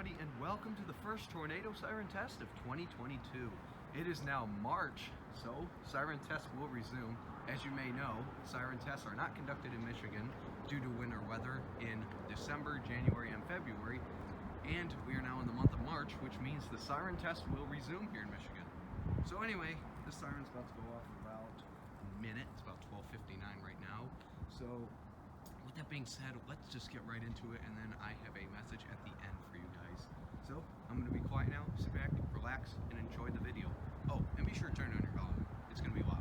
everybody, and welcome to the first tornado siren test of 2022. It is now March, so siren tests will resume. As you may know, siren tests are not conducted in Michigan due to winter weather in December, January, and February, and we are now in the month of March, which means the siren test will resume here in Michigan. So anyway, the siren's about to go off in about a minute. It's about 12:59 right now. So with that being said, let's just get right into it, and then I have a message at the end for you guys. So I'm going to be quiet now, sit back, relax, and enjoy the video. Oh, and be sure to turn on your volume. It's going to be loud.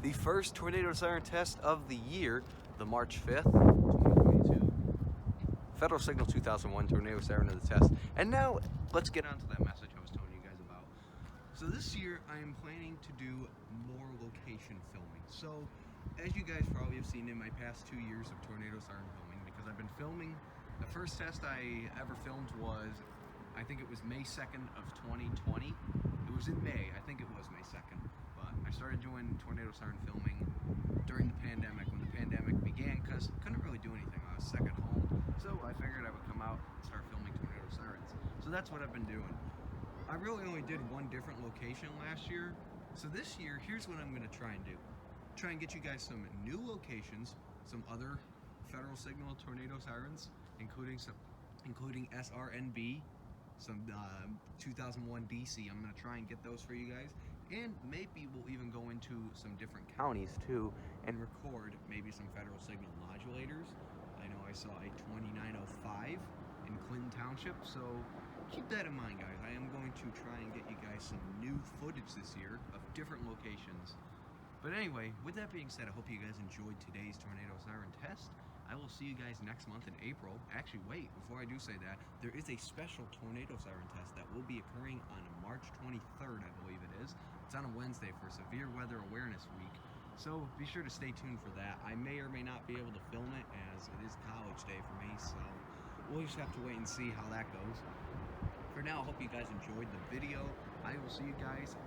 The first tornado siren test of the year, the March 5th, 2022 Federal Signal 2001 tornado siren of the test. And now let's get on to that message I was telling you guys about. So this year I am planning to do more location filming. So as you guys probably have seen in my past 2 years of tornado siren filming, because I've been filming, the first test I ever filmed was, I think it was May 2nd of 2020. It was in May, I think it was May 2nd. But I started doing tornado siren filming during the pandemic, when the pandemic began, because couldn't really do anything. I was sick at home, so I figured I would come out and start filming tornado sirens. So that's what I've been doing. I really only did one different location last year, so this year, here's what I'm going to try and do. Try and get you guys some new locations, some other federal signal tornado sirens, including SRNB, some 2001 DC. I'm going to try and get those for you guys, and maybe we'll even go into some different counties too and record maybe some federal signal modulators. I know I saw a 2905 in Clinton Township, so keep that in mind, guys. I am going to try and get you guys some new footage this year of different locations. But anyway, with that being said, I hope you guys enjoyed today's tornado siren test. I will see you guys next month in April. Actually, wait, before I do say that, there is a special tornado siren test that will be occurring on March 23rd, I believe it is. It's on a Wednesday for Severe Weather Awareness Week. So be sure to stay tuned for that. I may or may not be able to film it, as it is college day for me, so we'll just have to wait and see how that goes. For now, I hope you guys enjoyed the video. I will see you guys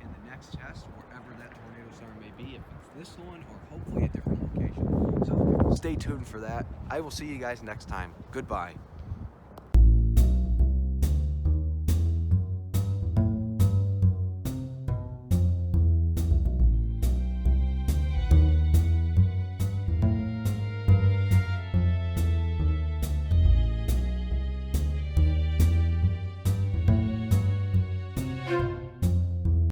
in the next test, wherever that tornado siren may be, if it's this one or hopefully a different location. So stay tuned for that. I will see you guys next time. Goodbye.